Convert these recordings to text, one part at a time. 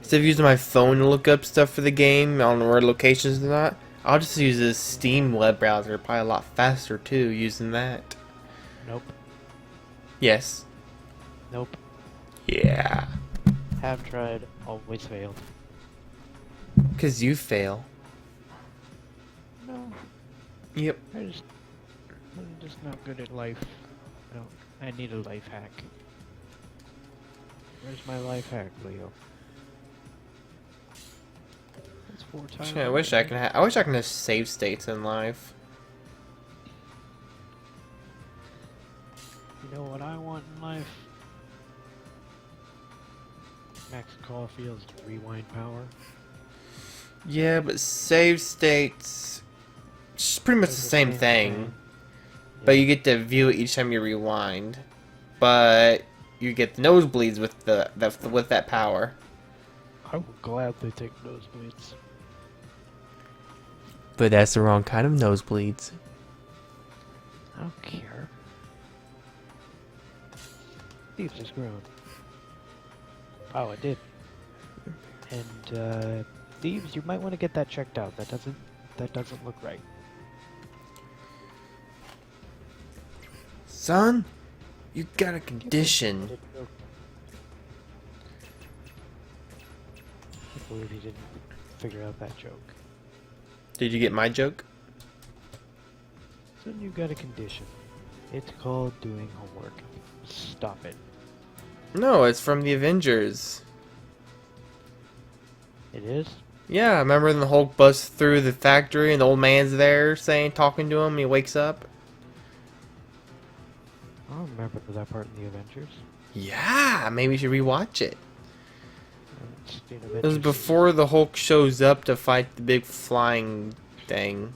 Instead of using my phone to look up stuff for the game, I don't know where locations or not, I'll just use this Steam web browser. Probably a lot faster too, using that. Nope. Yes. Nope. Yeah. Have tried, always failed. Cause you fail. No, Yep. I'm just not good at life. I need a life hack. Where's my life hack, Leo? It's 4 times. I wish I can. I wish I can have save states in life. You know what I want in life? Max Caulfield's rewind power. Yeah, but save states, it's pretty much the same thing. But you get to view it each time you rewind. But you get the nosebleeds with with that power. I will gladly take nosebleeds. But that's the wrong kind of nosebleeds. I don't care. Thieves has grown. Oh, it did. And Thieves, you might want to get that checked out. That doesn't look right. Son, you got a condition. I can't believe he didn't figure out that joke. Did you get my joke? So you got a condition. It's called doing homework. Stop it. No, it's from the Avengers. It is? Yeah, remember when the Hulk busts through the factory and the old man's there talking to him, he wakes up? I don't remember that part in the Avengers. Yeah, maybe you should rewatch it. I haven't seen It was Avengers before the Hulk shows up to fight the big flying thing.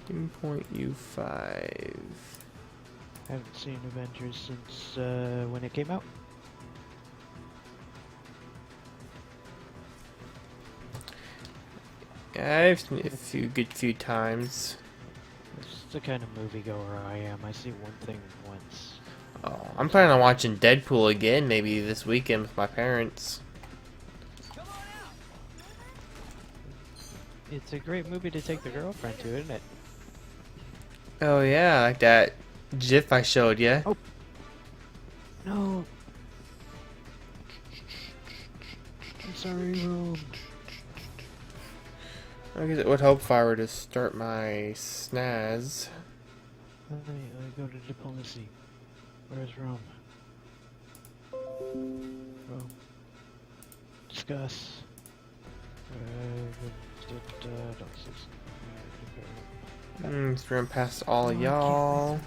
2.U5. I haven't seen Avengers since when it came out. Yeah, I've seen it a good few times. It's the kind of moviegoer I am. I see one thing once. Oh, I'm planning on watching Deadpool again, maybe this weekend with my parents. It's a great movie to take the girlfriend to, isn't it? Oh yeah, like that GIF I showed you. Oh. No. I'm sorry, Rome. I guess it would help if I were to start my snaz. Let me go to diplomacy. Where's Rome? Rome. Discuss. Just run past all of y'all.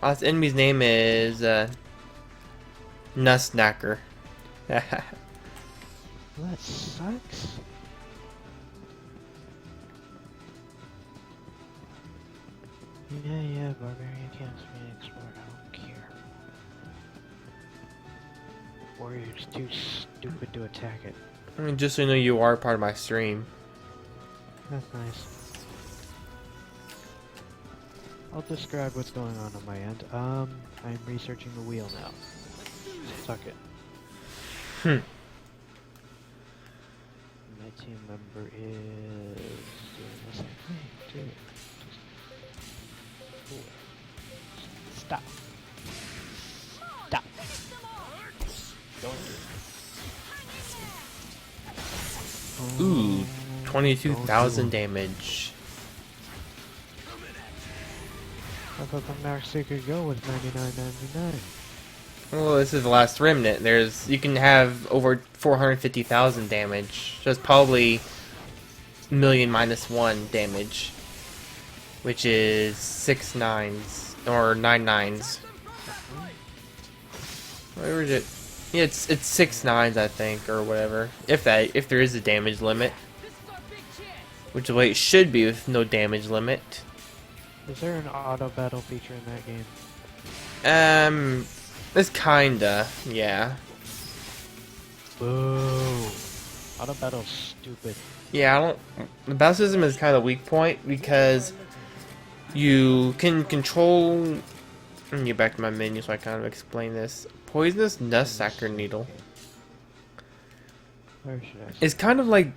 This enemy's name is Nusnacker. That sucks. Yeah, barbarian can't be explored. I don't care. Warrior's too stupid to attack it. I mean, just so you know, you are part of my stream. That's nice. I'll describe what's going on my end. I'm researching the wheel now. Suck it. My team member is doing the same thing too. Stop. Stop. Don't do it. Ooh, 22,000 damage. I thought the max they could go was 99.99. Well, this is the Last Remnant. You can have over 450,000 damage. So it's probably million minus 1 damage, which is 6 nines or 9 nines. Where is it? Yeah, it's 6 nines, I think, or whatever. If there is a damage limit, which is the way it should be with no damage limit. Is there an auto battle feature in that game? It's kinda, yeah. Boo. Auto battle's stupid. Yeah, the battle system is kind of a weak point because you can control Let me get back to my menu so I kind of explain this. Poisonous nutsacker needle. Where should I? It's kind of like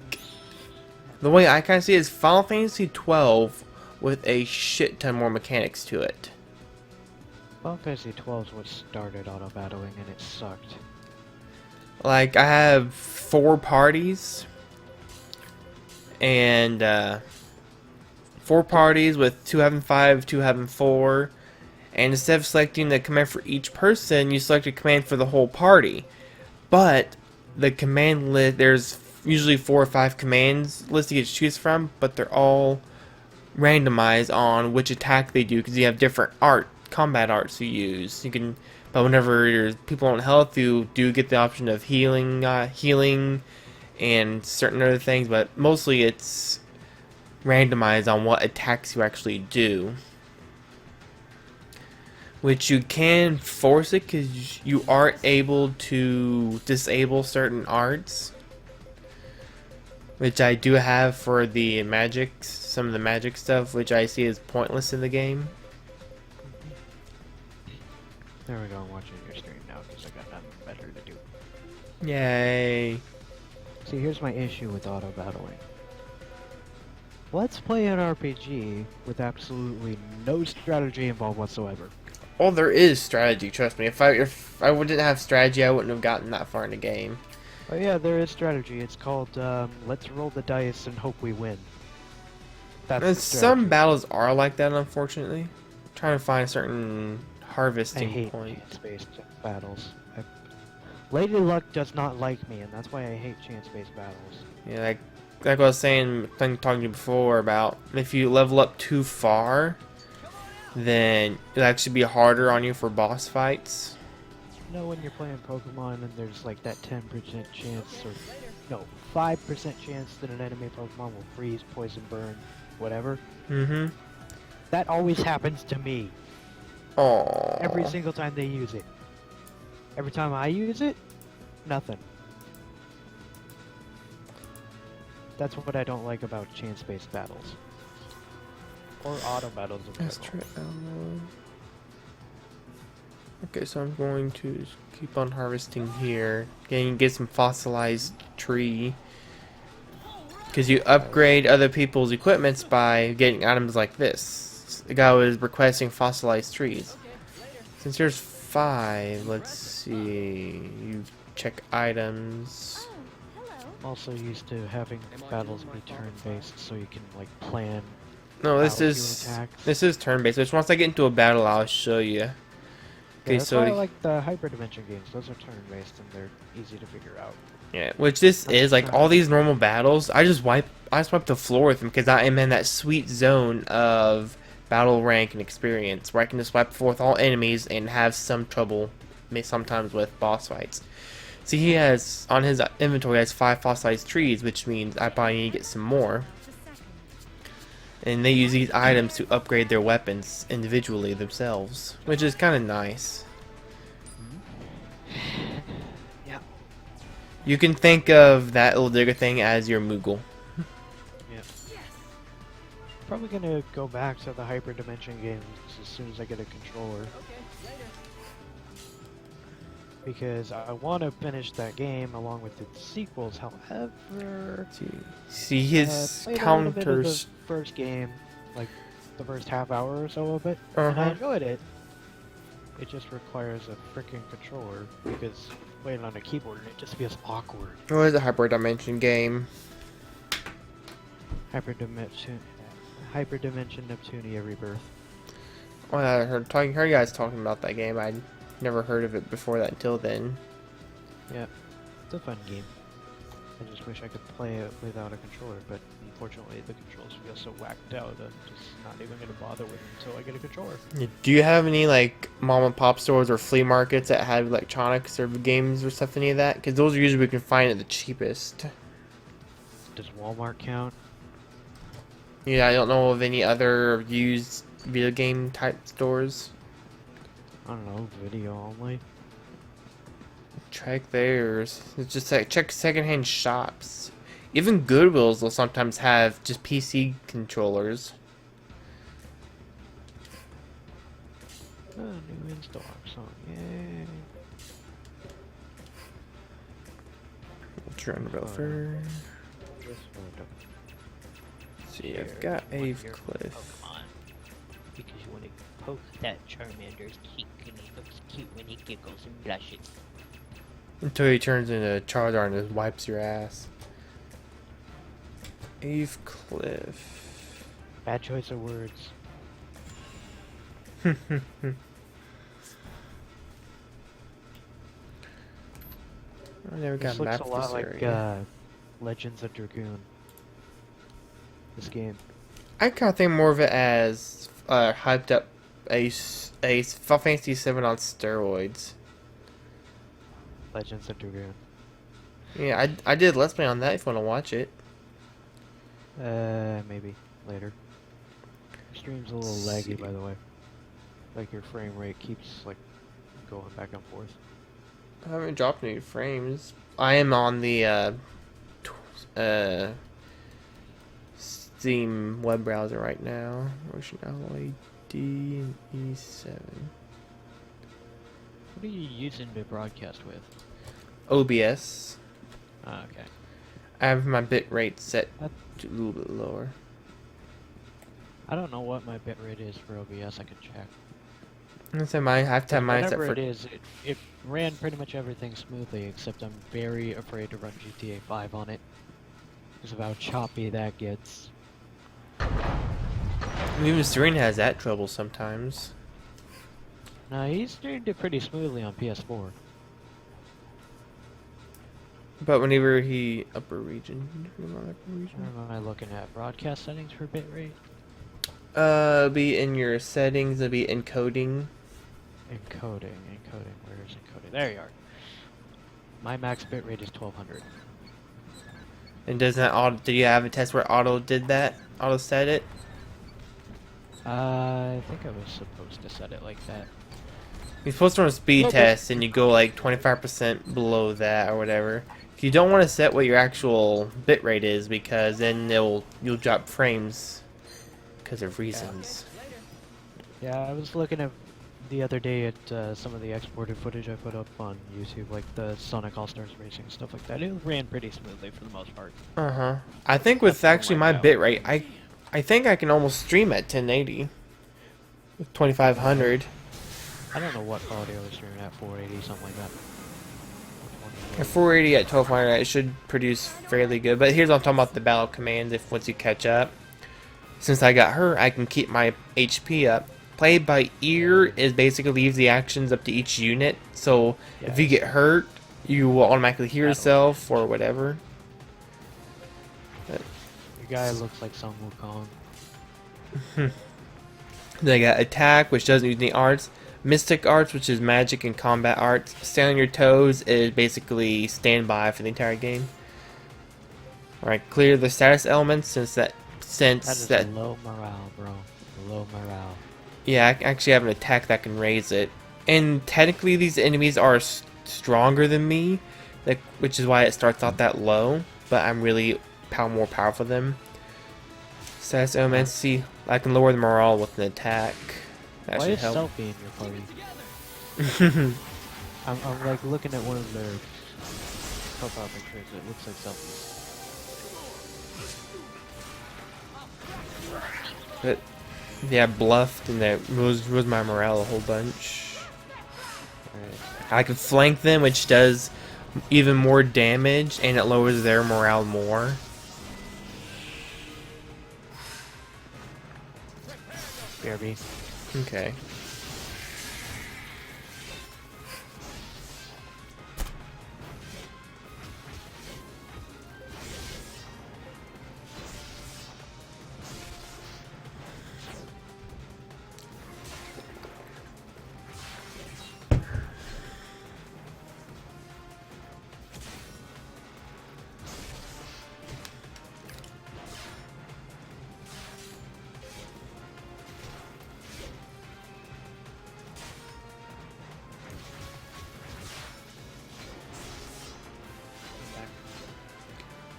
the way I kind of see it is Final Fantasy 12 with a shit ton more mechanics to it. Final Fantasy 12 is what started auto battling, and it sucked. Like I have 4 parties, and 4 parties with 2 having 5, 2 having 4. And instead of selecting the command for each person, you select a command for the whole party. But the command list, there's usually 4 or 5 commands listed you get to choose from, but they're all randomized on which attack they do because you have different combat arts you use. You can, but whenever there's people on health, you do get the option of healing, and certain other things. But mostly it's randomized on what attacks you actually do. Which you can force it because you are able to disable certain arts. Which I do have for the magic, some of the magic stuff, which I see is pointless in the game. There we go, I'm watching your stream now because I got nothing better to do. Yay. See, here's my issue with auto battling. Let's play an RPG with absolutely no strategy involved whatsoever. Well, there is strategy, trust me. If I didn't have strategy, I wouldn't have gotten that far in the game. Oh yeah, there is strategy. It's called, let's roll the dice and hope we win. That's the Some strategy. battles are like that, unfortunately. I'm trying to find a certain I harvesting hate point. chance-based battles. Lady Luck does not like me, and that's why I hate chance-based battles. Yeah, like I was saying, talking to you before about if you level up too far, then it'll actually be harder on you for boss fights. You know when you're playing Pokemon and there's like that 10% chance, or no, 5% chance that an enemy Pokemon will freeze, poison, burn, whatever? Mm-hmm. That always happens to me. Aww. Every single time they use it. Every time I use it, nothing. That's what I don't like about chance-based battles. Or auto battles in Let's general. try Okay, so I'm going to keep on harvesting here. Get some fossilized tree. Because you upgrade other people's equipments by getting items like this. The guy was requesting fossilized trees. Since there's 5, let's see. You check items. I'm also used to having battles be turn-based so you can like plan. No, this battlefield is attacks. turn-based. Which once I get into a battle, I'll show you. Okay, Yeah, that's so why I like the hyperdimension games. Those are turn-based and they're easy to figure out. yeah, which this I'm is just like trying all to- these normal battles. I just wipe the floor with them because I am in that sweet zone of battle rank and experience where I can just wipe the floor with all enemies and have some trouble, sometimes with boss fights. See, he has on his inventory has 5 fossilized trees, which means I probably need to get some more. And they use these items to upgrade their weapons individually themselves, which is kind of nice. Yeah. You can think of that little digger thing as your Moogle. Yeah. Probably gonna go back to the hyperdimension games as soon as I get a controller. Because I want to finish that game along with its sequels. However, See his played a little bit of counters. the first game, like the first half hour or so of it, and I Uh-huh. enjoyed it. It just requires a freaking controller because playing on a keyboard it just feels awkward. What is a hyperdimension game? Hyperdimension Neptunia Rebirth. Well, I heard you guys talking about that game. I'd never heard of it before that until then. Yeah, it's a fun game. I just wish I could play it without a controller, but unfortunately the controls feel so whacked out that I'm just not even going to bother with it until I get a controller. Do you have any like mom and pop stores or flea markets that have electronics or games or stuff, any of that? Because those are usually we can find at the cheapest. Does Walmart count? Yeah, I don't know of any other used video game type stores. I don't know, video only. Check theirs. It's just like check secondhand shops. Even Goodwills will sometimes have just PC controllers. Oh, new install song, yay. Drone Rover. This photo. See, I've got Ave Cliff. Pokemon. Because you want to poke that Charmander's cheek and he looks cute when he giggles and blushes. Until he turns into Charizard and just wipes your ass. Ave Cliff. Bad choice of words. I never got This looks map a for lot this like area. Legends of Dragoon. This game. I kind of think more of it as hyped up a Final Fantasy VII on steroids. Legends of Dragoon. Yeah, I did Let's Play on that if you want to watch it. Maybe later. Your stream's a little laggy, by the way. Like your frame rate keeps like going back and forth. I haven't dropped any frames. I am on the Steam web browser right now. Version LAD and E7. What are you using to broadcast with? OBS. Ah, okay. I have my bitrate set That- to a little bit lower. I don't know what my bitrate is for OBS. I can check. So I have to have mine set Whatever for. it is, it ran pretty much everything smoothly, except I'm very afraid to run GTA 5 on it. Because of how choppy that gets. Even Serena has that trouble sometimes. No, he's doing it pretty smoothly on PS4. But whenever he upper region. What am I looking at? Broadcast settings for bitrate? Be in your settings. It'll be encoding. Encoding. Where is encoding? There you are. My max bitrate is 1200. And doesn't that auto? Did you have a test where auto did that? Auto set it? I think I was supposed to set it like that. You're supposed to run a speed No, but- test and you go like 25% below that or whatever. You don't want to set what your actual bitrate is because then you'll drop frames because of reasons. Yeah, I was looking at the other day at some of the exported footage I put up on YouTube, like the Sonic All-Stars Racing, stuff like that. It ran pretty smoothly for the most part. Uh-huh. I think with That's actually the my way bitrate, I think I can almost stream at 1080 with 2500. I don't know what audio is streaming at 480, something like that. At 480 at 1200, it should produce fairly good. But here's what I'm talking about the battle commands. If once you catch up, since I got her, I can keep my HP up. Play by ear is basically leaves the actions up to each unit. So if you get hurt, you will automatically heal yourself or whatever. Your guy looks like Sun Wukong. Then I got attack, which doesn't use any arts. Mystic arts, which is magic and combat arts. Stay on your toes is basically standby for the entire game. Alright, clear the status elements That is low morale, bro. Low morale. Yeah, I actually have an attack that can raise it. And technically these enemies are stronger than me, which is why it starts out that low, but I'm really more powerful than them. Status elements, see, I can lower the morale with an attack. That Why should is help. Selfie in your party? I'm like looking at one of their profile pictures. It looks like Selfie. But yeah, bluffed and that rose my morale a whole bunch. Alright. I can flank them, which does even more damage, and it lowers their morale more. BRB. Okay.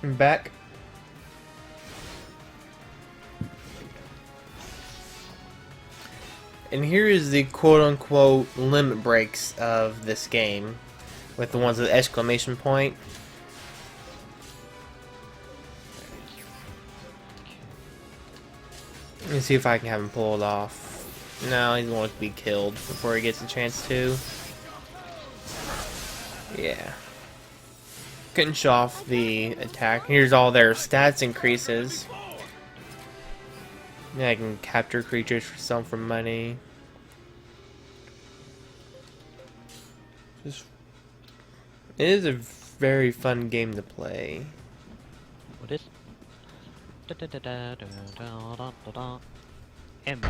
I'm back. And here is the quote-unquote limit breaks of this game, with the ones with the exclamation point. Let me see if I can have him pull it off. No, he's going to be killed before he gets a chance to. Yeah. Couldn't show off the attack. Here's all their stats increases. Yeah, I can capture creatures for some for money. Just, it is a very fun game to play. What is? M.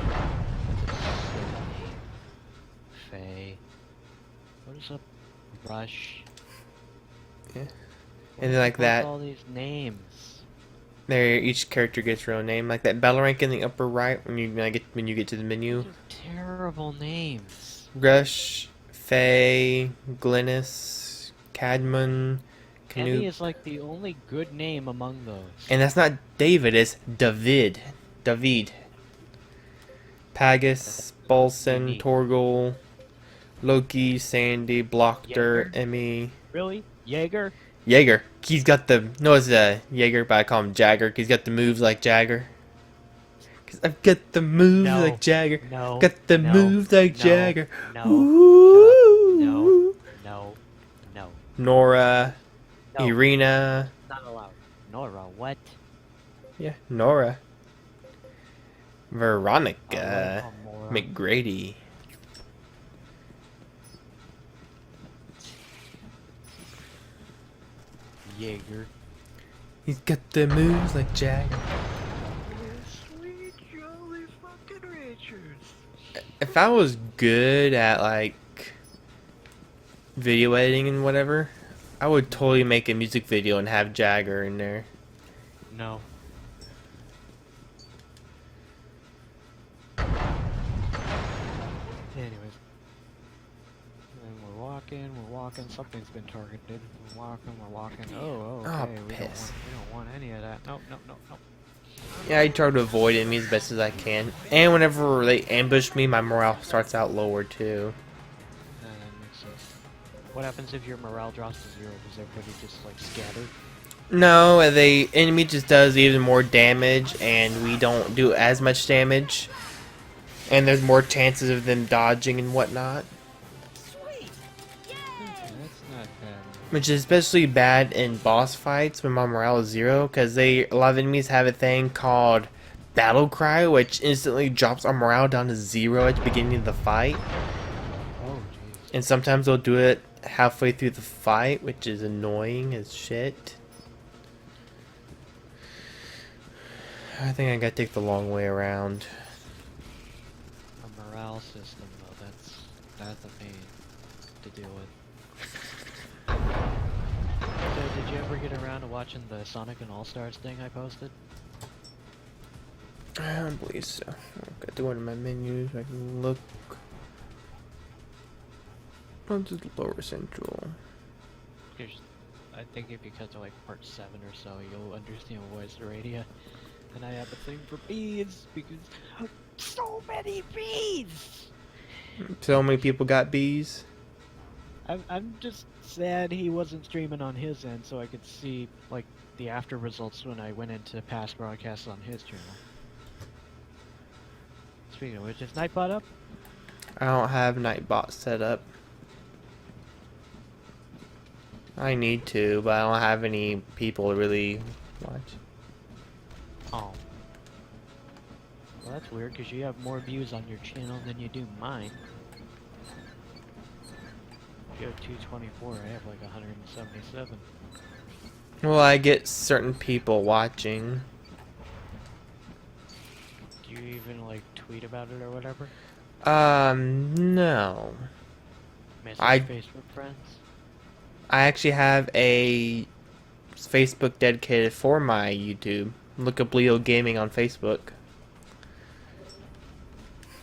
Faye. What is a brush? Yeah. What And is then like up with that, all these names. there each character gets their own name. Like that battle rank in the upper right when you get to the menu. These are terrible names. Rush, Faye, Glennis, Cadman, Emmy Canute. is like the only good name among those. And that's not David, it's David. David. Pagus, Bolson, Unique. Torgal, Loki, Sandy, Blockter, Jaeger? Emmy. Really? Jaeger? Jaeger. He's got the... No, it's Jaeger, but I call him Jagger. He's got the moves like Jagger. Cause I've got the moves No. like Jagger. No. Got the no, moves like no, Jagger. No. Ooh. No. No. No. Nora. No. Irina. Not allowed. Nora, what? Yeah, Nora. Oh, Veronica. Amora. McGrady. Jaeger. He's got the moves like Jagger. Sweet jolly fucking Richards. If I was good at like video editing and whatever, I would totally make a music video and have Jagger in there. No. Anyways. And we're walking, something's been targeted. We're walking. Oh, Oh, okay. We piss. don't want any of that. Nope. Yeah, I try to avoid enemies as best as I can. And whenever they ambush me, my morale starts out lower too. That makes sense. What happens if your morale drops to 0? Does everybody just like scatter? No, the enemy just does even more damage, and we don't do as much damage. And there's more chances of them dodging and whatnot. Okay, that's not bad. Which is especially bad in boss fights when my morale is 0, because a lot of enemies have a thing called Battle Cry, which instantly drops our morale down to 0 at the beginning of the fight. Oh, jeez. And sometimes they'll do it halfway through the fight, which is annoying as shit. I think I gotta take the long way around. A morale system, though, that's a pain to deal with. So, did you ever get around to watching the Sonic and All-Stars thing I posted? I don't believe so. I've got to go into my menus. I can look. Oh, just lower central. I think if you cut to like part 7 or so, you'll understand voice radio. And I have a thing for bees because so many bees. So many people got bees. I'm just sad he wasn't streaming on his end, so I could see like the after results when I went into past broadcasts on his channel. Speaking of which, is Nightbot up? I don't have Nightbot set up. I need to, but I don't have any people to really watch. Oh. Well, that's weird because you have more views on your channel than you do mine. You have 224, I have like 177. Well, I get certain people watching. Do you even like tweet about it or whatever? No. Message Facebook friends? I actually have a Facebook dedicated for my YouTube. Look up Leo Gaming on Facebook.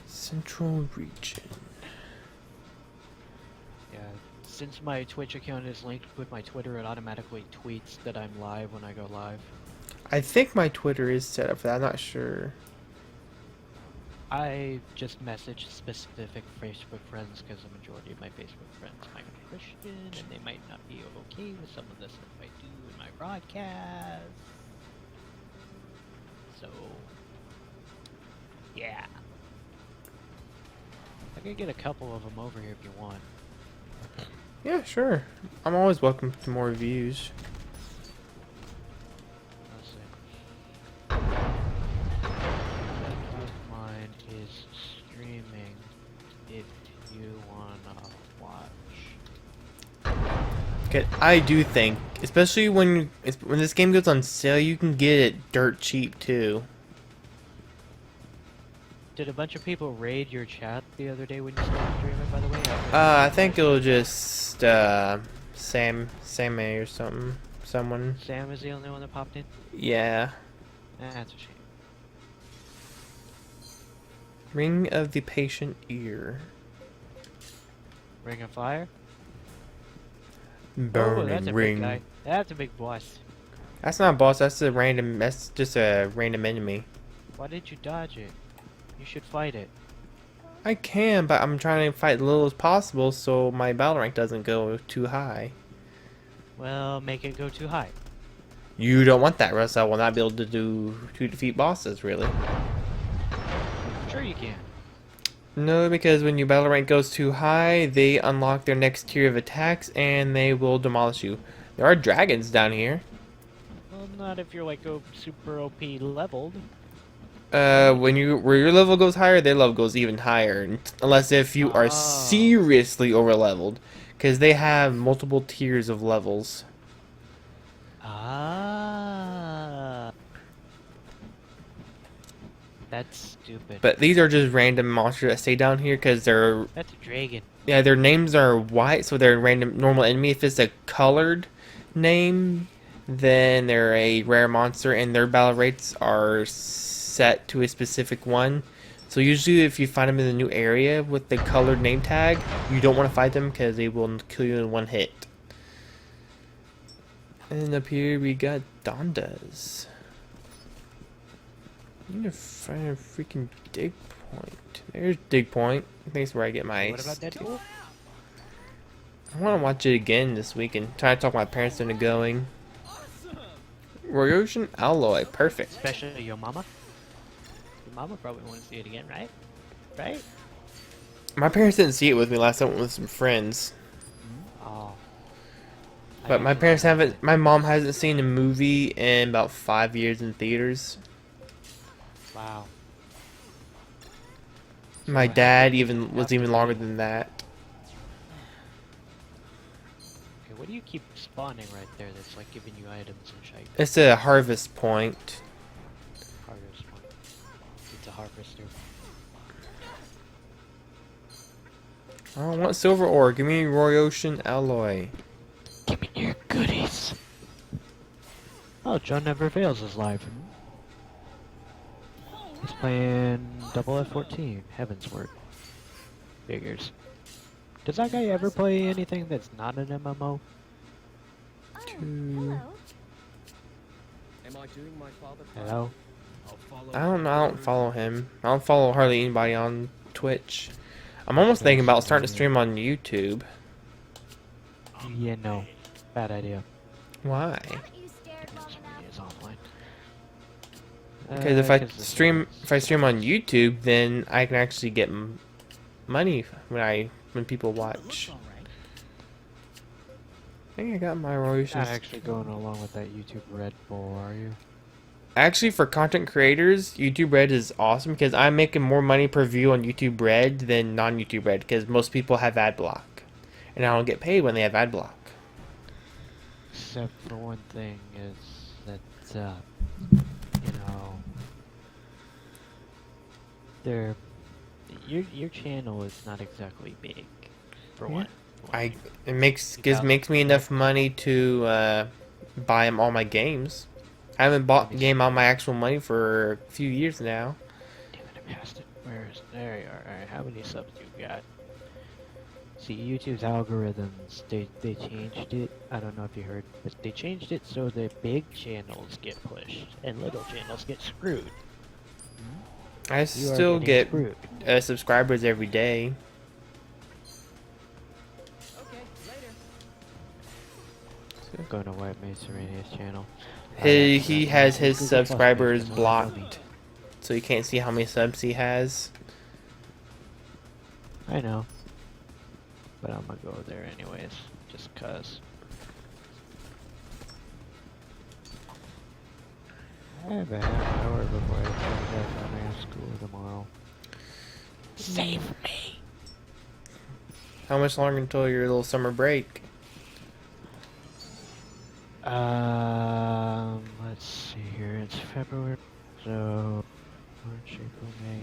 Central Region. Yeah, since my Twitch account is linked with my Twitter, it automatically tweets that I'm live when I go live. I think my Twitter is set up for that. I'm not sure. I just message specific Facebook friends because the majority of my Facebook friends might be Christian and they might not be okay with some of the stuff I do in my broadcast. So, yeah. I could get a couple of them over here if you want. Yeah, sure. I'm always welcome to more views. Let's see. A friend of mine is streaming if you wanna watch. Okay, I do think, especially when this game goes on sale, you can get it dirt cheap too. Did a bunch of people raid your chat the other day when you started streaming, by the way? I think it'll just Sammy or something, someone. Sam is the only one that popped in? Yeah. That's a shame. Ring of the Patient Ear. Ring of Fire? Burning Oh, that's a ring. big guy. That's a big boss. That's not a boss. That's a random. That's just a random enemy. Why did you dodge it? You should fight it. I can, but I'm trying to fight as little as possible so my battle rank doesn't go too high. Well, make it go too high. You don't want that, Russ. I will not be able to defeat bosses, really. Sure you can. No, because when your battle rank goes too high, they unlock their next tier of attacks and they will demolish you. There are dragons down here. Well, not if you're like super OP leveled. Where your level goes higher, their level goes even higher. Unless if you are seriously over leveled, because they have multiple tiers of levels. Ah. That's stupid. But these are just random monsters that stay down here because they're That's a dragon. yeah, their names are white, so they're a random normal enemy. If it's a colored name, then they're a rare monster, and their battle rates are set to a specific one. So usually if you find them in a new area with the colored name tag, you don't want to fight them because they will kill you in one hit. And up here we got Dondas. I need to find a freaking dig point. There's dig point. I think that's where I get my... What about Deadpool? I want to watch it again this week and try to talk my parents into going. Royosian Alloy, perfect. Especially your mama. Your mama probably want to see it again, right? Right? My parents didn't see it with me last time. I went with some friends. Oh. But my parents haven't. My mom hasn't seen a movie in about 5 years in theaters. Wow. My dad was even longer than that. Okay, what do you keep spawning right there that's like giving you items and shit? It's a harvest point. Harvest one. It's a harvester. I don't want silver ore. Give me Royosian Alloy. Give me your goodies. Oh, John Never Fails is live. He's playing Double F14, Heaven's Word. Figures. Does that guy ever play anything that's not an MMO? Two. Hello? I don't know. I don't follow him. I don't follow hardly anybody on Twitch. I'm almost thinking about starting to stream on YouTube. Yeah, no. Bad idea. Why? Because it's offline. Because if I stream on YouTube, then I can actually get money when people watch. I think I got my royalties. Not actually going along with that YouTube Red Bull, are you? Actually, for content creators, YouTube Red is awesome because I'm making more money per view on YouTube Red than non-YouTube Red because most people have ad block, and I don't get paid when they have ad block. Except for one thing is that, you know, your channel is not exactly big, for one. It makes me enough money to buy all my games. I haven't bought a game on my actual money for a few years now. Damn it, I passed it. There you are. Alright, how many subs you got? See, YouTube's algorithms, they changed it. I don't know if you heard, but they changed it so that big channels get pushed and little channels get screwed. I You are still getting get screwed. subscribers every day. I'm going to wipe Mason's channel. He has his Google Plus page, subscribers doesn't wanna show me. blocked, so you can't see how many subs he has. I know. But I'm gonna go there anyways, just cause. I have a half hour before I start back on school tomorrow. Save me! How much longer until your little summer break? Let's see here. It's February, so March, April, May.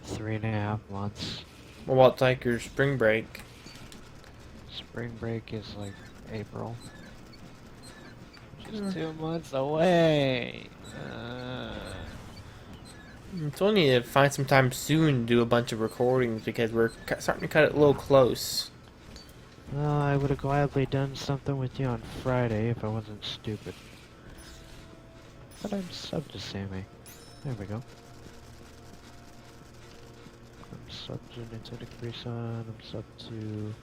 3.5 months. Well, what's like your spring break? Spring break is like April. Just 2 months away. Still need to find some time soon to do a bunch of recordings because we're starting to cut it a little close. Well, I would have gladly done something with you on Friday if I wasn't stupid. But I'm subbed to Sammy. There we go. I'm subbed to Nintendo Capri-Sun. I'm subbed to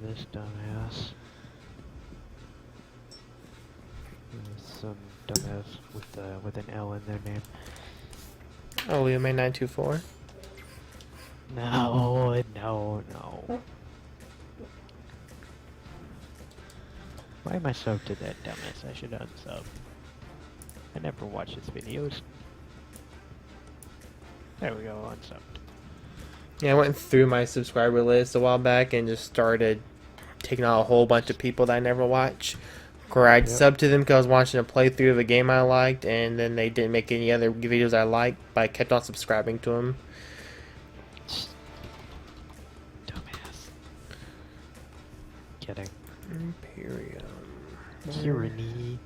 this dumbass. Some dumbass with an L in their name. Oh, Leo May 924. No, no. Why am I subbed to that dumbass? I should unsub. I never watch his videos. There we go, unsubbed. Yeah, I went through my subscriber list a while back and just started taking out a whole bunch of people that I never watch. Or I'd sub to them because I was watching a playthrough of a game I liked, and then they didn't make any other videos I liked, but I kept on subscribing to them. Dumbass. Kidding. Imperium. Tyranny.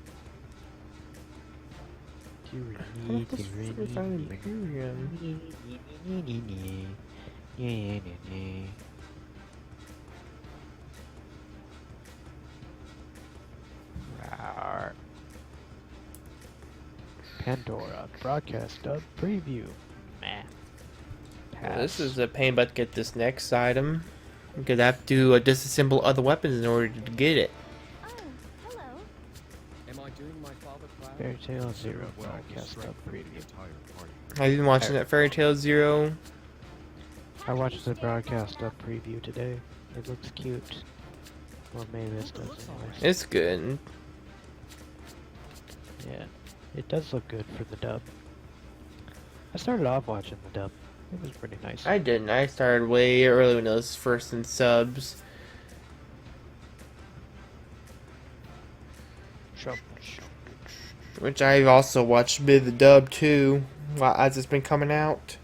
Rawr. Pandora broadcast dub preview. Meh. Well, this is a pain but to get this next item. Because I have to disassemble other weapons in order to get it. Oh, hello. Am I doing my father proud? Fairy Tail Zero broadcast dub preview. Have you been watching that Fairy Tail Zero? I watched the broadcast dub preview today. It looks cute. Or maybe it does anyways. It's good. Yeah, it does look good for the dub. I started off watching the dub. It was pretty nice. I didn't. I started way early when it was first in subs. Which I've also watched a bit of the dub too, as it's been coming out.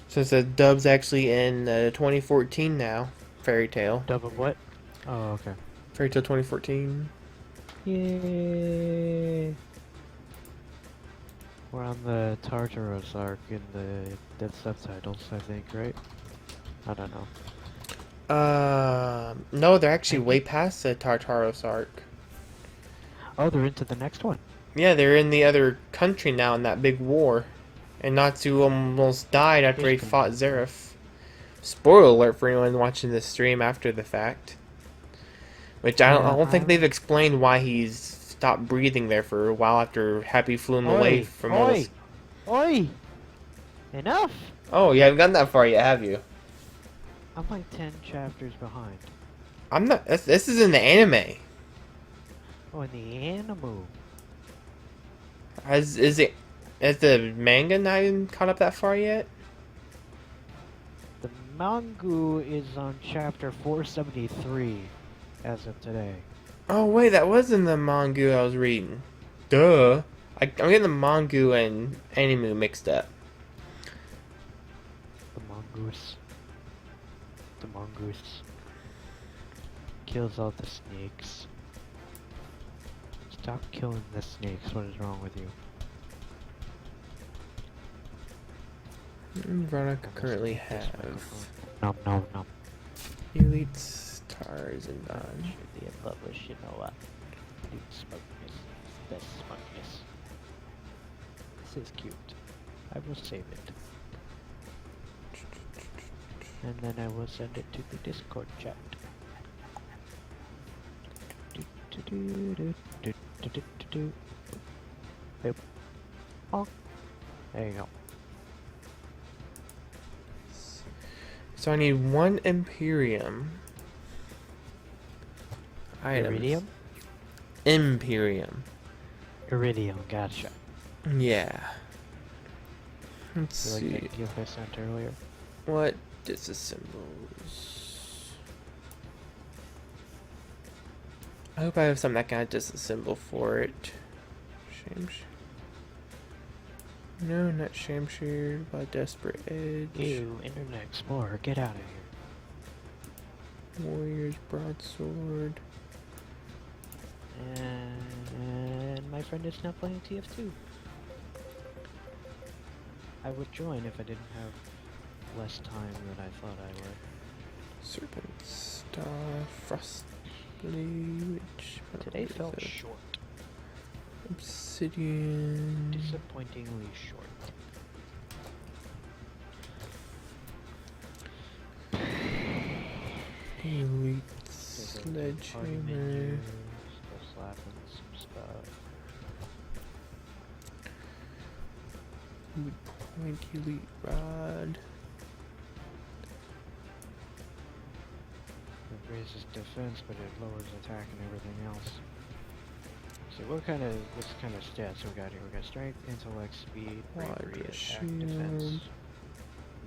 Since the dub's actually in 2014 now, Fairy Tail. Dub of what? Oh, okay. Fairy Tail 2014. Yay! We're on the Tartaros arc in the death subtitles, I think, right? I don't know. No, they're actually way past the Tartaros arc. Oh, they're into the next one. Yeah, they're in the other country now in that big war. And Natsu almost died after he fought Zeref. Spoiler alert for anyone watching this stream after the fact. Which I don't think they've explained why he's stopped breathing there for a while after Happy flew him away from all this. Oi! Enough! Oh, you haven't gotten that far yet, have you? I'm like 10 chapters behind. I'm not. This is in the anime. Oh, in the anime. Has the manga not even caught up that far yet? The manga is on chapter 473 as of today. Oh wait, that was in the manga I was reading. Duh. I'm getting the manga and anime mixed up. The mongoose. The mongoose kills all the snakes. Stop killing the snakes. What is wrong with you? Veronica currently This have microphone. Nom. Elite Stars and Dodge. Should be published, you know what? Dude, smoke this. the smugness. This is cute. I will save it. And then I will send it to the Discord chat. Yep. Oh. There you go. So I need 1 Imperium. Items. Iridium? Imperium. Iridium, gotcha. Yeah. Let's You like see. that gift I sent earlier? What disassembles? I hope I have something that can disassemble for it. No, not Shamshir, by Desperate Edge. You, Internet Explorer, get out of here. Warrior's Broadsword. And my friend is now playing TF2. I would join if I didn't have less time than I thought I would. Serpent Star, Frost Blade. Today felt short. Obsidian. Disappointingly short. Elite There's a party menu, Sledgehammer. still slapping some stuff. Point Elite Rod. It raises defense, but it lowers attack and everything else. So what kind of stats we got here? We got strength, intellect, speed, bravery, attack, defense, Shield.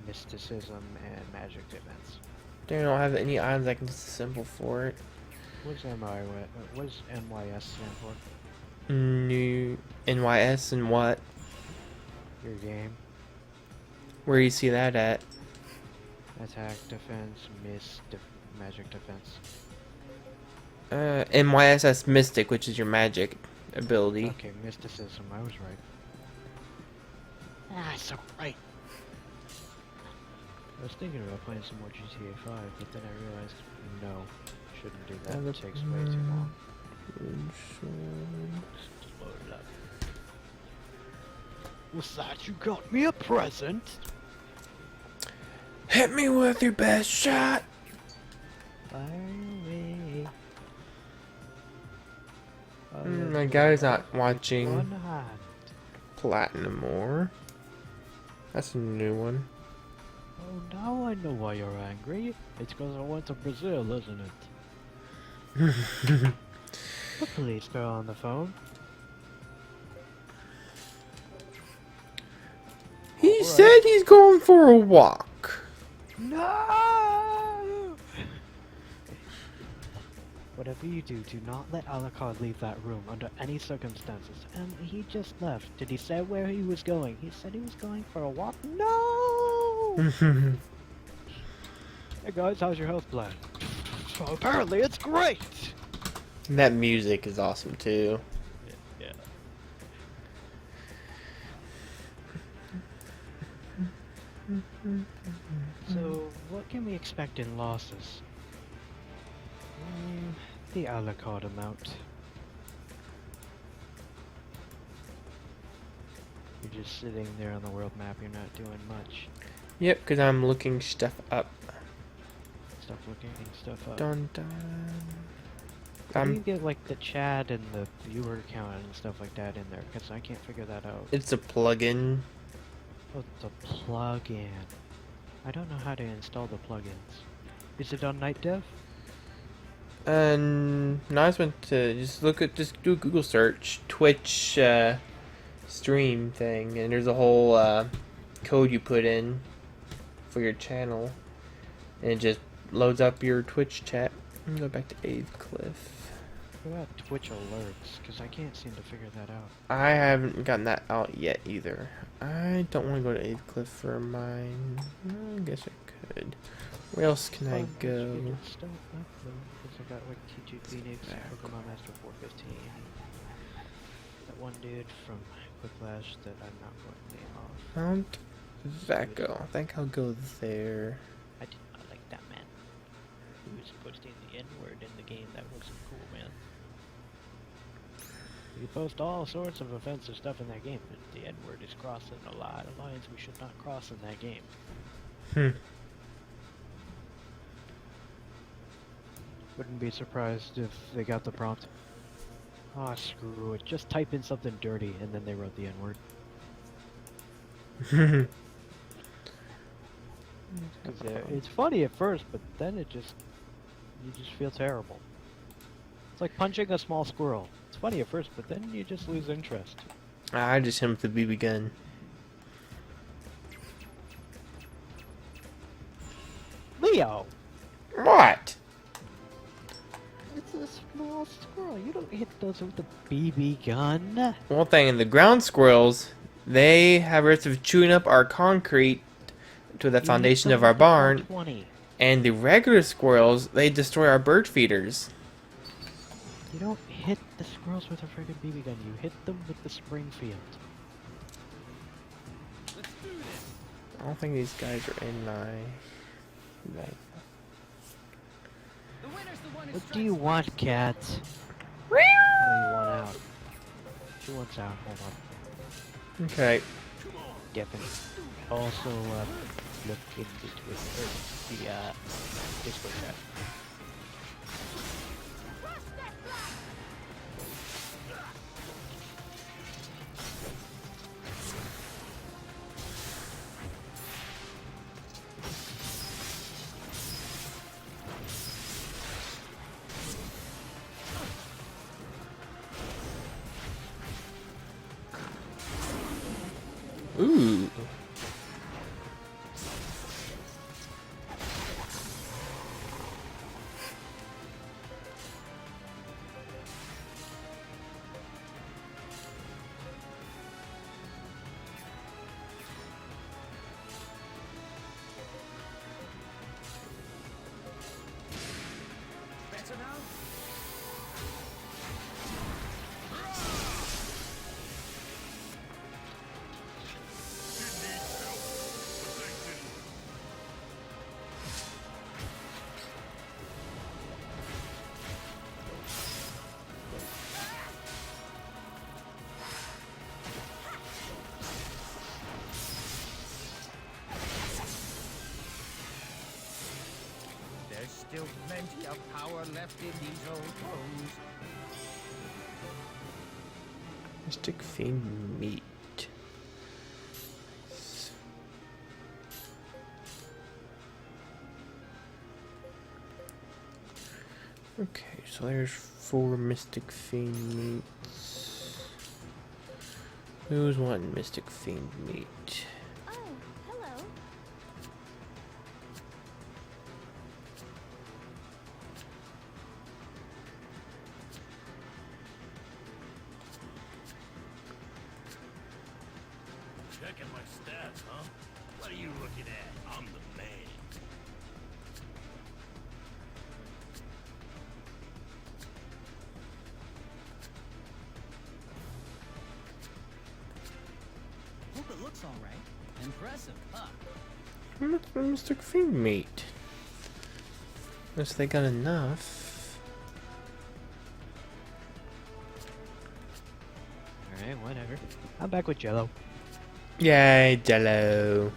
mysticism, and magic defense. They don't have any items I can disassemble for it. What does NYS stand for? New NYS and what? Your game. Where do you see that at? Attack, defense, magic defense. NYSS Mystic, which is your magic ability. Okay, mysticism, I was right. Ah, so right. I was thinking about playing some more GTA 5, but then I realized, no, shouldn't do that, it takes way too long. Just load it up. What's that? You got me a present? Hit me with your best shot! Fire away. My guy's not watching One hand. Platinum Ore. That's a new one. Oh, now I know why you're angry. It's because I went to Brazil, isn't it? The police girl on the phone. He Alright. said he's going for a walk. No! Whatever you do not let Alucard leave that room under any circumstances. And he just left. Did he say where he was going? He said he was going for a walk? No! Hey guys, how's your health plan? Well, apparently it's great! That music is awesome too. Yeah. So, what can we expect in losses? The Alucard amount. You're just sitting there on the world map, you're not doing much. Yep, because I'm looking stuff up. Stop looking stuff up. Dun dun. How do you get like the chat and the viewer count and stuff like that in there? Because I can't figure that out. It's a plugin. Oh, the plugin. I don't know how to install the plugins. Is it on Night Dev? And now I just went to just do a Google search, Twitch stream thing, and there's a whole code you put in for your channel, and it just loads up your Twitch chat. I'm gonna go back to Avecliff. What about Twitch alerts? Because I can't seem to figure that out. I haven't gotten that out yet either. I don't want to go to Avecliff for mine. I guess I could. Where else can I go? Stuff up though, because I got like TG Phoenix, Pokemon Master 415. That one dude from Quiplash that I'm not going to name off. Mount Vaco. I think I'll go there. I did not like that man. He was posting the N-word in the game. That wasn't cool, man. We post all sorts of offensive stuff in that game, but the N-word is crossing a lot of lines we should not cross in that game. Wouldn't be surprised if they got the prompt. Ah, screw it. Just type in something dirty, and then they wrote the N-word. It's funny at first, but then you just feel terrible. It's like punching a small squirrel. It's funny at first, but then you just lose interest. I just hit him with the BB gun. Leo! What? It's a small squirrel. You don't hit those with the BB gun. One thing, in the ground squirrels, they have risks of chewing up our concrete to the foundation of our barn. And the regular squirrels, they destroy our bird feeders. You don't hit the squirrels with a friggin' BB gun. You hit them with the Springfield. Let's do this. I don't think these guys are in my... The winner's the one who What do strikes you first. want, cats? Oh, you want out. She wants out. Hold on. Okay. Definitely. Also, look in the Discord chat. Ooh. Better now? There's still plenty of power left in these old bones. Mystic Fiend meat. Okay, so there's 4 Mystic Fiend meats. Who's wanting Mystic Fiend meat? Oh, hello. Checking my stats, huh? What are you looking at? I'm the man. Hope it looks all right. Impressive, huh? Mystic Fiend meat. Unless they got enough. Alright, whatever. I'm back with Jello. Yay, Jello.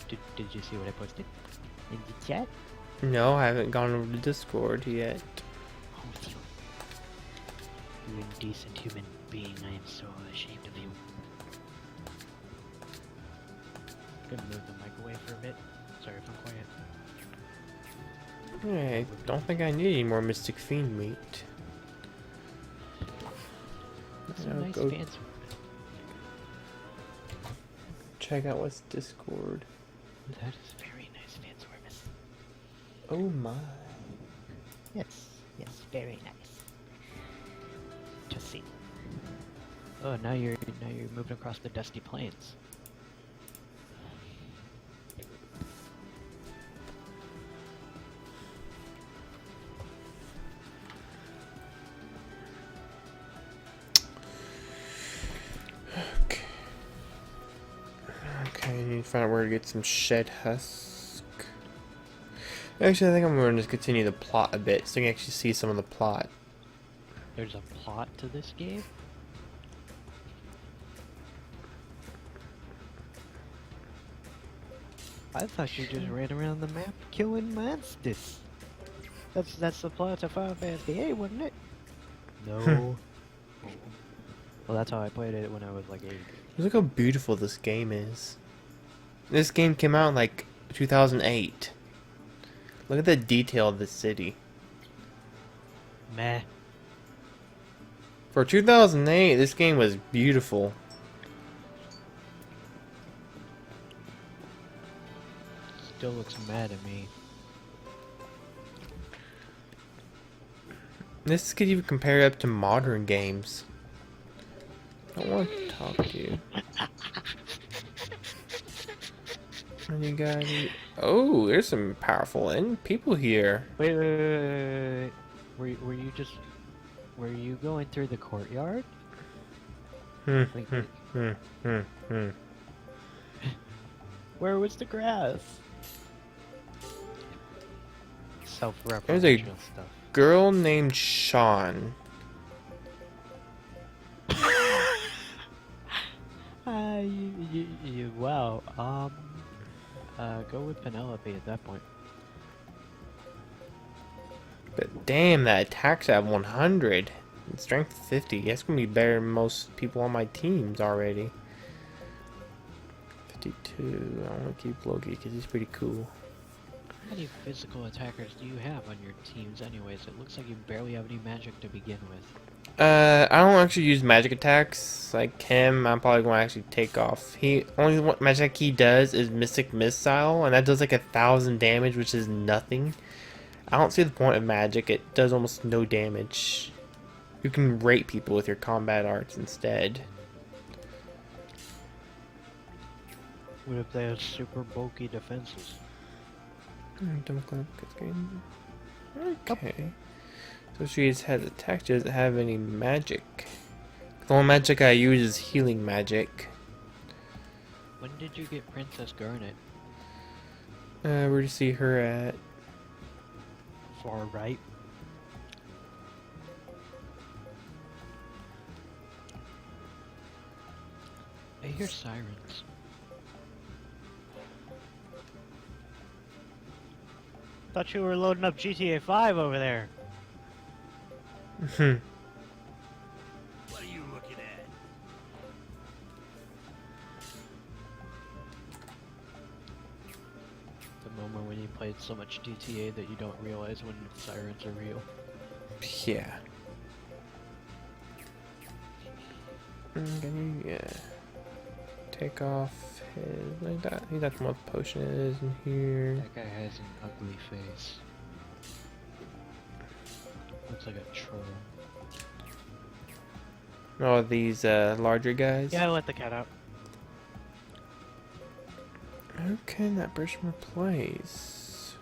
Did you see what I posted? In the chat? No, I haven't gone over to Discord yet. Oh, with you. You indecent human being, I am so ashamed of you. Gonna move the mic away for a bit. Sorry if I'm quiet. Yeah, I don't think I need any more Mystic Fiend meat. Some I'll nice go fancy. check out what's Discord. That is very nice fancy wormis. Oh my. Yes, very nice. Just see. Oh, now you're moving across the dusty plains. Okay. Okay, I need to find out where to get some shed husk. Actually, I think I'm going to just continue the plot a bit so you can actually see some of the plot. There's a plot to this game? I thought you just ran around the map killing monsters. That's the plot of Final Fantasy VIII, wasn't it? No. Well, that's how I played it when I was like 8. Look how beautiful this game is. This game came out in like 2008. Look at the detail of the city. Meh. For 2008, this game was beautiful. Still looks mad at me. This could even compare up to modern games. I don't want to talk to you. And you got it. Oh, there's some powerful people here. Wait. Were you going through the courtyard? Hmm, Wait, hmm, wait. hmm, hmm. Where was the grass? There's Self-referential stuff. Girl named Sean. Wow. Go with Penelope at that point. But damn, that attack's at 100. And strength 50. That's gonna be better than most people on my teams already. 52. I want to keep Loki because he's pretty cool. How many physical attackers do you have on your teams anyways? It looks like you barely have any magic to begin with. I don't actually use magic attacks like him. I'm probably going to actually take off. He only what magic he does is Mystic Missile, and that does like 1,000 damage, which is nothing. I don't see the point of magic. It does almost no damage. You can rate people with your combat arts instead. What if they have super bulky defenses? Double click game. Okay. So she has attack. She doesn't have any magic. The only magic I use is healing magic. When did you get Princess Garnet? Where do you see her at? Far right. I hear sirens. Thought you were loading up GTA 5 over there. Hmm. What are you looking at? The moment when you played so much GTA that you don't realize when sirens are real. Yeah. Yeah. Take off his like that. He's got the most potion is in here. That guy has an ugly face. Looks like a troll. Oh, these larger guys. Yeah, let the cat out. Who can that person replace?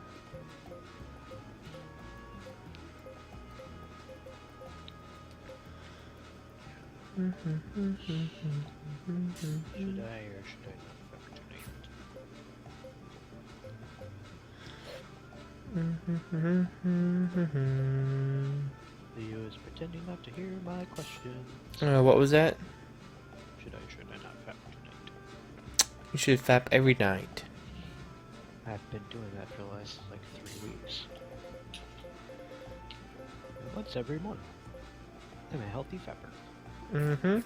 Should I or should I not vaccinate? Leo is pretending not to hear my question. What was that? Should I not vaccinate? You should fap every night. I've been doing that for the last like 3 weeks. Once every month. I'm a healthy fapper. Mm-hmm.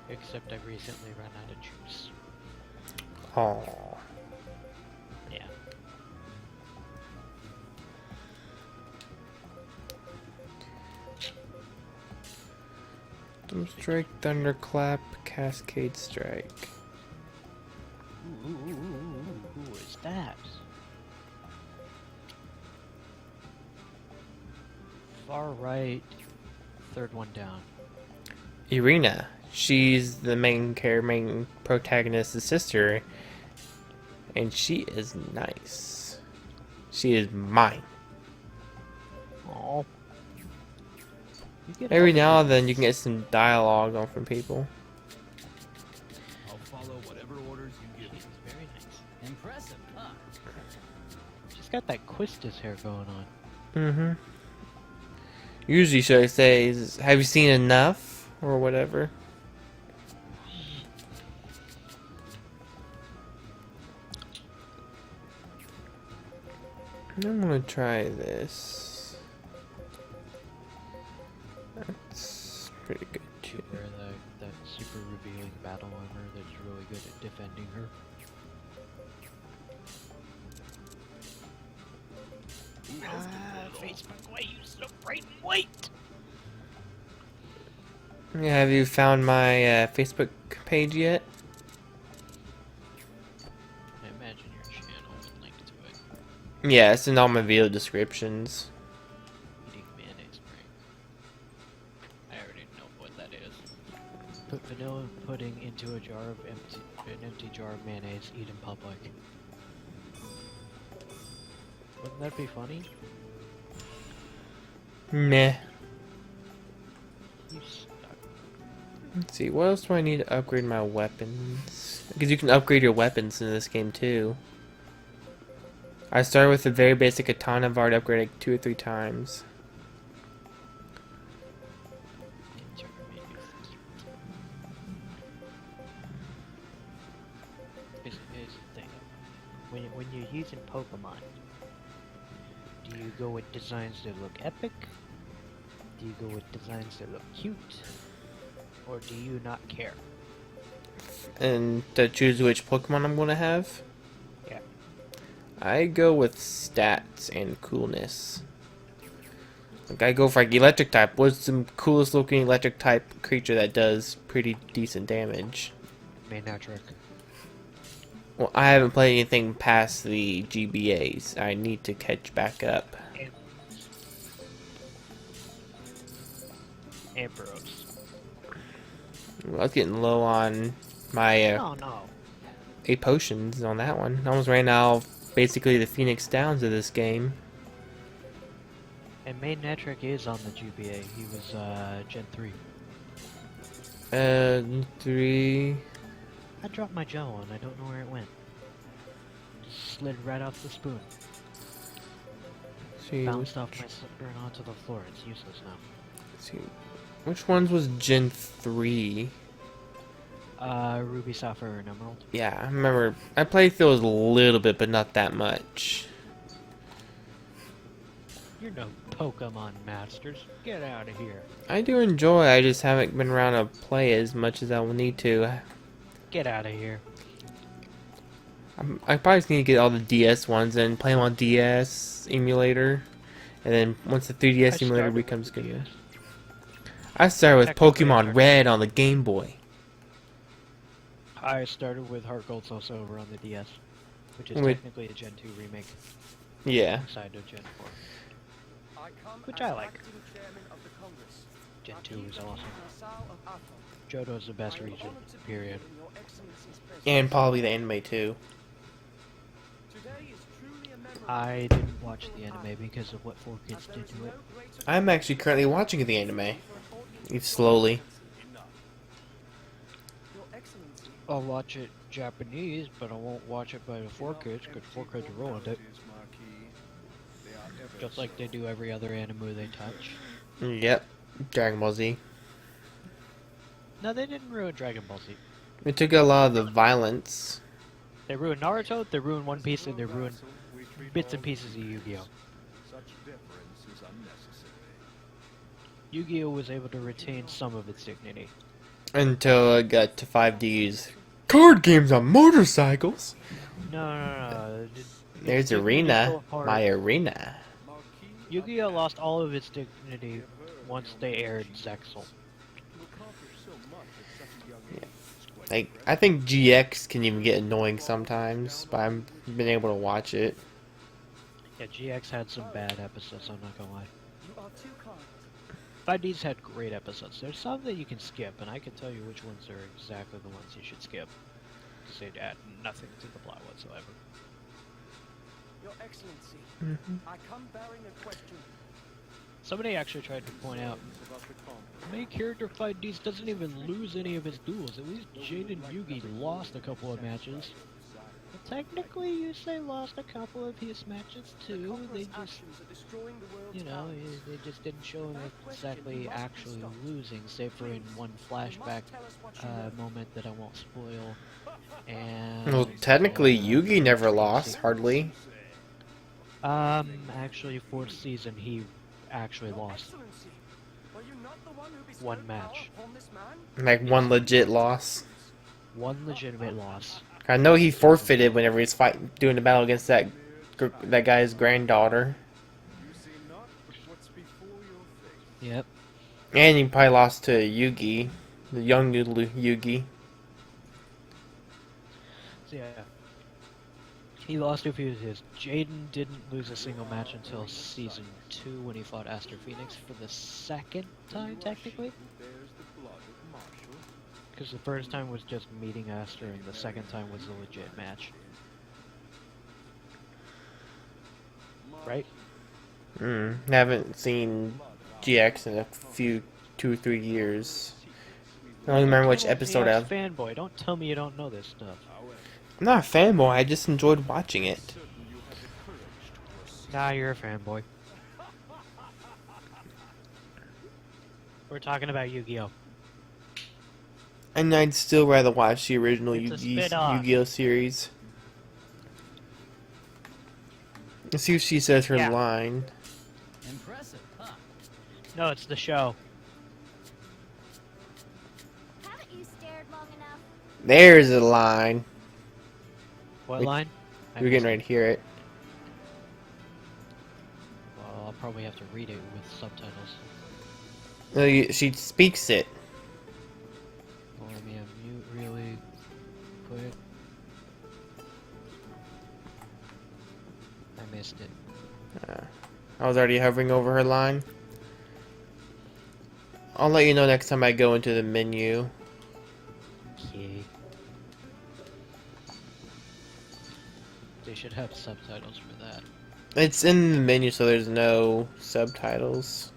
Except I've recently run out of juice. Oh. Yeah. Strike, Thunderclap, Cascade Strike. Who is that? Far right, third one down. Irina. She's the main protagonist's sister. And she is nice. She is mine. Oh. Every now and then you can get some dialogue on from people. I'll follow whatever orders you give me. She's very nice. Impressive, huh? She's got that Quistis hair going on. Mm-hmm. Usually should I say, have you seen enough? Or whatever. I'm gonna try this. That's pretty good You too. wear that super revealing battle armor that's really good at defending her. Facebook, why you so bright and white? Yeah, have you found my Facebook page yet? I imagine your channel would link to it. Yeah, it's in all my video descriptions. Eating mayonnaise break. I already know what that is. Put vanilla pudding into a jar of an empty jar of mayonnaise. Eat in public. Wouldn't that be funny? Meh. You suck. Let's see, what else do I need to upgrade my weapons? Because you can upgrade your weapons in this game too. I started with a very basic katana. I've already upgraded like 2 or 3 times. Here's the thing. When you're using Pokemon, do you go with designs that look epic? Do you go with designs that look cute? Or do you not care? And to choose which Pokemon I'm going to have, Yeah. I go with stats and coolness. Like I go for like electric type. What's the coolest looking electric type creature that does pretty decent damage? Manectric. Well, I haven't played anything past the GBAs. I need to catch back up. Ampharos. I was getting low on my Oh no. 8 potions on that one. I almost ran out of basically the Phoenix Downs of this game. And Manectric is on the GBA. He was Gen 3. 3. I dropped my gel and I don't know where it went. Just slid right off the spoon. See, Bounced off my slipper and onto the floor. It's useless now. see, which ones was Gen 3? Ruby, Sapphire, and Emerald. Yeah, I remember. I played those a little bit, but not that much. You're no Pokemon masters. Get out of here. I do enjoy. I just haven't been around to play as much as I will need to. Get out of here. I probably just need to get all the DS ones and play them on DS emulator, and then once the 3DS emulator becomes good. I started with Pokemon Red on the Game Boy. I started with Heart Gold Soul Silver on the DS, which is Wait. technically a Gen 2 remake Yeah. inside of Gen 4. Which I like. Gen 2 is awesome. Johto's the best region, period. And probably the anime too. I didn't watch the anime because of what 4Kids did to it. I'm actually currently watching the anime. It's slowly. I'll watch it Japanese, but I won't watch it by the 4Kids because 4Kids ruined it. Just like they do every other anime they touch. Yep. Dragon Ball Z. No, they didn't ruin Dragon Ball Z. It took a lot of the violence. They ruined Naruto, they ruined One Piece, and they ruined bits and pieces of Yu-Gi-Oh! Yu-Gi-Oh! Was able to retain some of its dignity. Until I got to 5D's. Card games on motorcycles! No. There's Yu-Gi-Oh! Arena. fell apart. My arena. Yu-Gi-Oh! Lost all of its dignity once they aired Zexal. Like, I think GX can even get annoying sometimes, but I've been able to watch it. Yeah, GX had some bad episodes, I'm not gonna lie. 5D's had great episodes. There's some that you can skip, and I can tell you which ones are exactly the ones you should skip. Because they add nothing to the plot whatsoever. Your Excellency, I come bearing a question. Somebody actually tried to point out, main character 5D's doesn't even lose any of his duels. At least Jaden Yugi lost a couple of matches. Well, technically, you say lost a couple of his matches too. They just, you know, they just didn't show him exactly actually losing, save for in one flashback moment that I won't spoil. And Well, technically, Yugi never lost, hardly. Actually, fourth season, he actually Your lost Excellency, were you not the one who bestowed one power match. upon this man? Like one legit loss. One legitimate loss. I know he forfeited whenever he's fighting, doing the battle against that guy's granddaughter, You see not what's before your face. Yep. and he probably lost to Yugi, the young noodle Yugi. So yeah. He lost to a few of his. Jaden didn't lose a single match until season 2 when he fought Aster Phoenix for the second time, technically. Who bears the blood of Marshall? Because the first time was just meeting Aster, and the second time was a legit match. Right? Haven't seen GX in a few 2-3 years. I don't remember which episode I of. fanboy. Don't tell me you don't know this stuff. I'm not a fanboy. I just enjoyed watching it. Nah, you're a fanboy. We're talking about Yu-Gi-Oh! And I'd still rather watch the original It's a spin-off. Yu-Gi-Oh series. Let's see if she says her Yeah. line. Impressive, huh? No, it's the show. Haven't you stared long enough? There's a line. What Wait, line? I We're getting missed ready to hear it. it. Well, I'll probably have to read it with subtitles. No, she speaks it. Well, let me unmute really quick. I missed it. I was already hovering over her line. I'll let you know next time I go into the menu. Okay. They should have subtitles for that. It's in the menu, so there's no subtitles.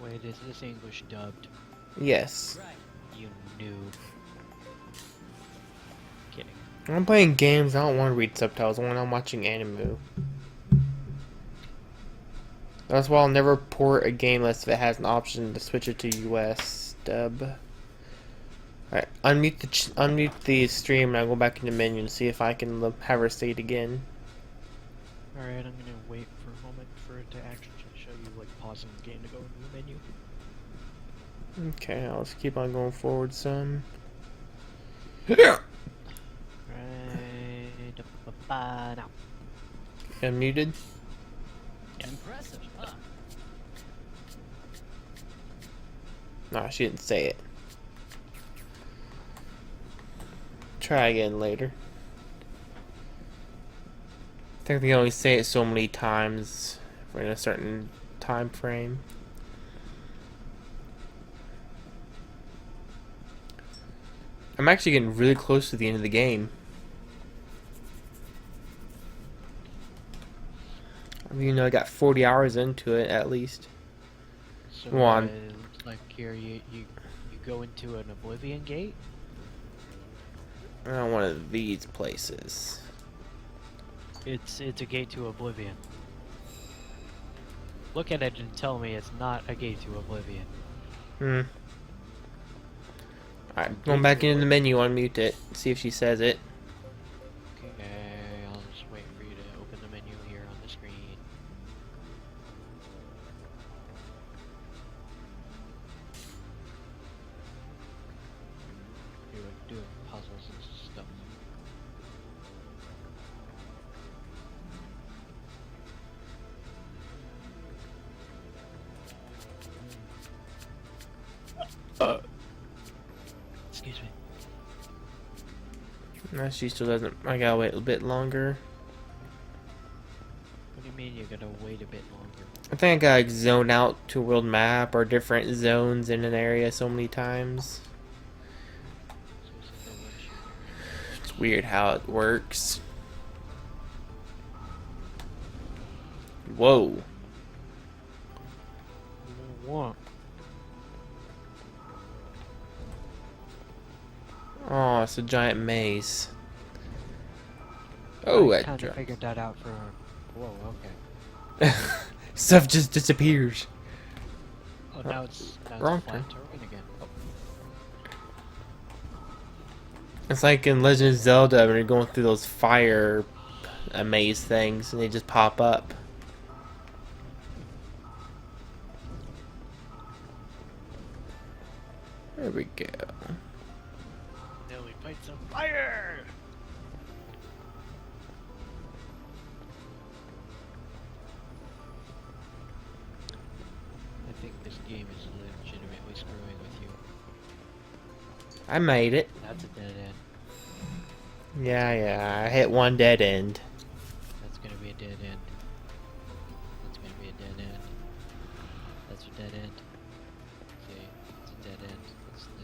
Wait, is this English dubbed? Yes. You noob. Kidding. When I'm playing games, I don't want to read subtitles when I'm watching anime. That's why I'll never port a game unless if it has an option to switch it to US dub. Alright, unmute the stream and I'll go back in the menu and see if I can have her say it again. Alright, I'm gonna wait for a moment for it to actually show you, like, pausing the game to go into the menu. Okay, I'll just keep on going forward some. Right, now. Unmuted? Impressive, huh? Nah, she didn't say it. Try again later. I think they only say it so many times in a certain time frame. I'm actually getting really close to the end of the game. I mean, I got 40 hours into it at least. So, One. it looks like here you go into an Oblivion gate. One of these places. It's a gate to Oblivion. Look at it and tell me it's not a gate to Oblivion. Alright, going back into the menu, unmute it, see if she says it. Okay, I'll just wait for you to open the menu here on the screen. Doing puzzles and stuff. Excuse me. No, she still doesn't. I gotta wait a bit longer. What do you mean you're gonna wait a bit longer? I think I gotta zone out to a world map or different zones in an area so many times. It's weird how it works. Whoa. What? Oh, it's a giant maze. Oh, I that kinda dropped. figured that out for. Whoa, okay. Stuff just disappears. Oh, now it's Wrong flat turn. terrain again. Oh. It's like in Legend of Zelda when you're going through those fire maze things and they just pop up. There we go. Now we fight some fire! I think this game is legitimately screwing with you. I made it. That's a dead end. Yeah, I hit one dead end. That's gonna be a dead end. That's gonna be a dead end. That's a dead end. See, it's a dead end.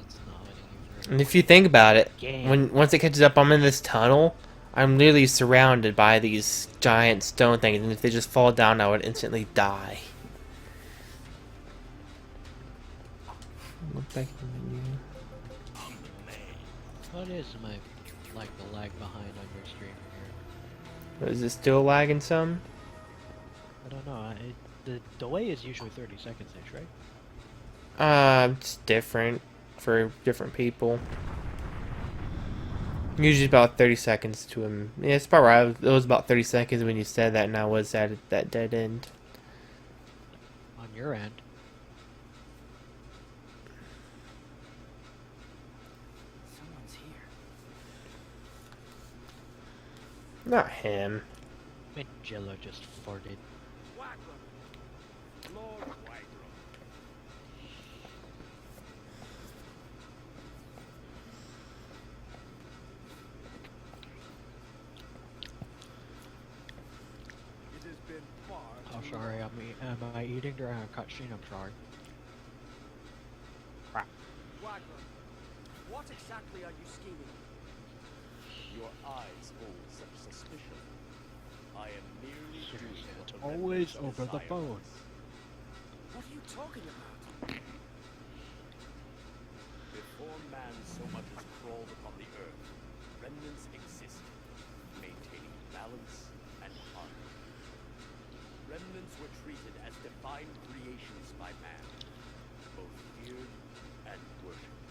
It's not letting you through. And if you think about it, Game. once it catches up, I'm in this tunnel. I'm literally surrounded by these giant stone things, and if they just fall down, I would instantly die. Look back in the menu. What is my like the lag behind on your stream here? Is it still lagging some? I don't know. The delay is usually 30 seconds ish, right? It's different for different people. Usually about 30 seconds to him. Yeah, it's about right. It was about 30 seconds when you said that, and I was at that dead end. On your end. Someone's here. Not him. Jello just farted. Wagram. Lord Wagram. It has been far Oh, too sorry. long. Am I eating during a cutscene? I'm sorry. Wagram, what exactly are you scheming? Your eyes hold such suspicion. I am merely Seriously, doing it's what the always remnants over the desire phone. of us. What are you talking about? Before man so much as crawled upon the earth, remnants existed, maintaining balance and harmony. Remnants were treated as divine creations by man, both feared and worshipped.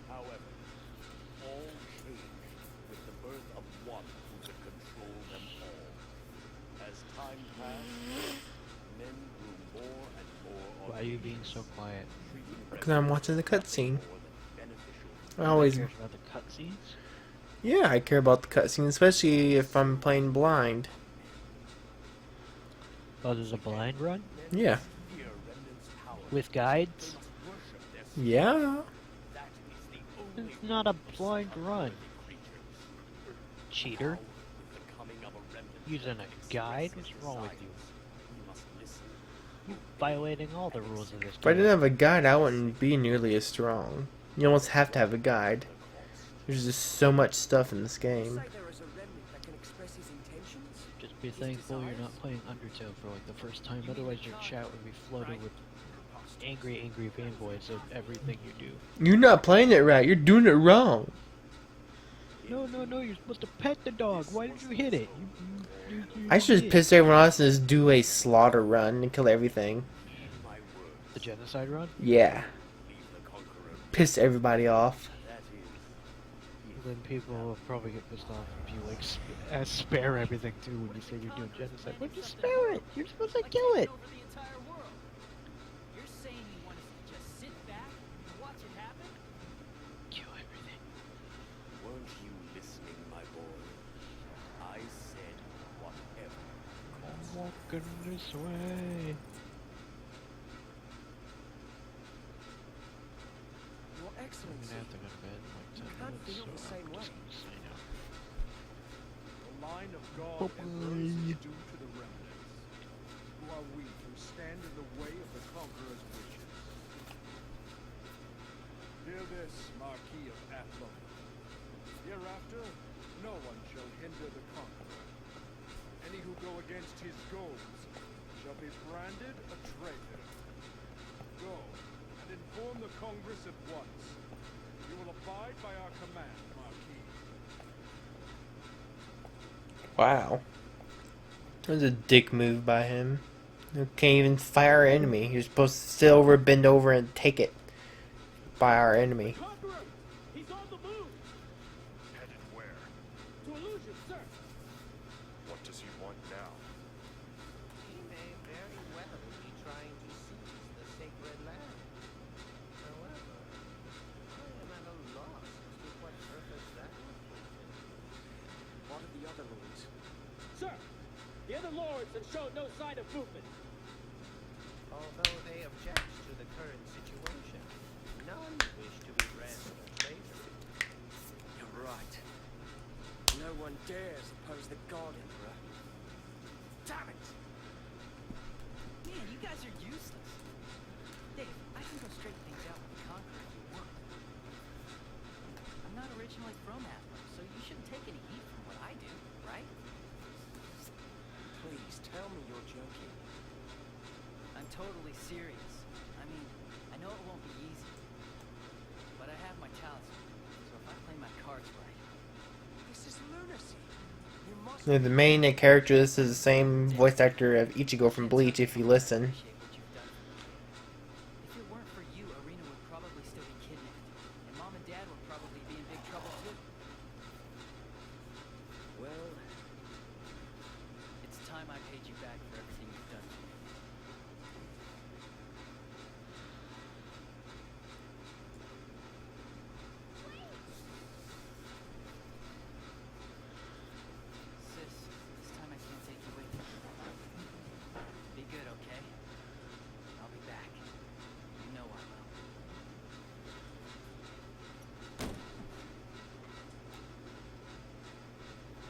However, all changed with the birth of one who could control them all. As time passed, men grew more and more Why are you being so quiet? Because I'm watching the cutscene. more than beneficial. I always... Cares about the cutscenes? Yeah, I care about the cutscene, especially if I'm playing blind. Oh, there's a blind run? Yeah. Fear remnants' power. With guides? They must worship their Yeah. That is the only It's not a blind run. creatures. Cheater. With the coming of a remnant Using that a guide? expresses What's wrong with you? desires, we must listen. You violating all the rules of this If I game. didn't have a guide, I wouldn't be nearly as strong. You almost have to have a guide. There's just so much stuff in this You game. say there is a remnant that can express his intentions? Just be thankful you're not playing Undertale for like the first time, otherwise your chat would be flooded with angry fanboys of everything you do. You're not playing it right. You're doing it wrong. No, you're supposed to pet the dog. Why did you hit it? I should just piss everyone off and just do a slaughter run and kill everything. My word, The genocide run? Yeah. leave the conqueror. Piss everybody off. That is, Then people will probably get pissed off if you like spare everything too when you say you're doing genocide. Why'd you spare it? You're supposed to kill it. Over the entire world. You're saying you want us to just sit back and watch it happen? Kill everything. weren't you listening, my boy? I said whatever cost. Walking this way. Your I'm Excellency, gonna have to go to bed in like 10 can't minutes, feel so the same I'm just way. gonna sign out. the line of God Bye-bye. is due to the remnants. Who are we who stand in the way of the conqueror's wishes? Hear this, Marquis of Athlone. Hereafter, no one shall hinder the conqueror. Any who go against his goals shall be branded a traitor. Go and inform the Congress at once. You will abide by our command, Marquis. Wow. That was a dick move by him. You can't even fire our enemy. You're supposed to sit over, bend over, and take it by our enemy. Conqueror! He's on the move! Headed where? To illusion, sir! What does he want now? He may very well be trying to seize the sacred land. However, course and showed no sign of movement. Although they object to the current situation, none wish to be branded a traitor. You're right. No one dares oppose the God Emperor. Damn it! Man, you guys are useless. Dave, I can go straighten things out with the Conqueror if you want. I'm not originally from Atlas, so you shouldn't take any heat from what I do, right? Please tell me you're joking. I'm totally serious. I mean, I know it won't be easy, but I have my talisman, so if I play my cards right... This is lunacy. You must. Yeah, the main character, this is the same voice actor of Ichigo from Bleach, if you listen. appreciate what you've done for me. If it weren't for you, Arena would probably still be kidnapped, and Mom and Dad would probably be in big trouble too. Well, It's time I paid you back for everything you've done for me. Sis, this time I can't take you with me. Be good, okay? I'll be back. You know I will.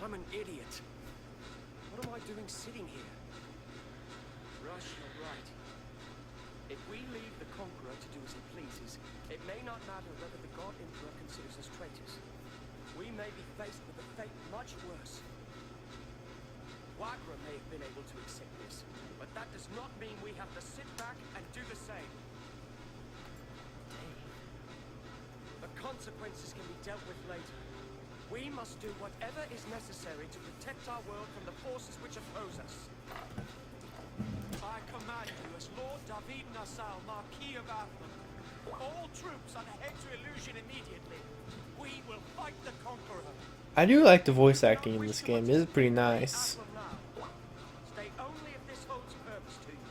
I'm an idiot. What am I doing sitting here? Rush, you're right. If we leave the Conqueror to do as he pleases, it may not matter whether the God Emperor considers us traitors. We may be faced with a fate much worse. Wagra may have been able to accept this, but that does not mean we have to sit back and do the same. The consequences can be dealt with later. We must do whatever is necessary to protect our world from the forces which oppose us. I command you as Lord David Nassau, Marquis of Athlon. All troops under head to illusion immediately. We will fight the Conqueror. I do like the voice acting in this game. It is pretty nice. Athlon now. Stay only if this holds purpose to you.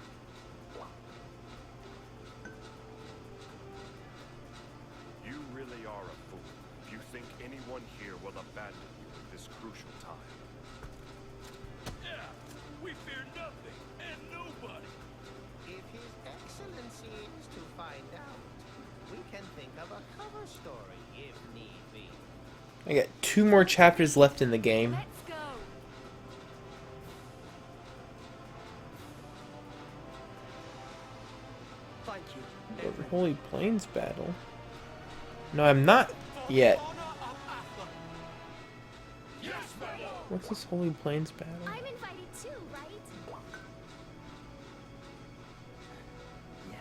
You really are a fool if you think anyone here will abandon you at this crucial time. Yeah, we fear nothing and nobody. If His Excellency is to find out, we can think of a cover story if need be. I got 2 more chapters left in the game. Let's go. Thank you, The everyone. Holy Plains battle? No, I'm not yet. Honor of Athlon. Yes, my lord. What's this Holy Plains battle? I'm invited too, right? Yeah.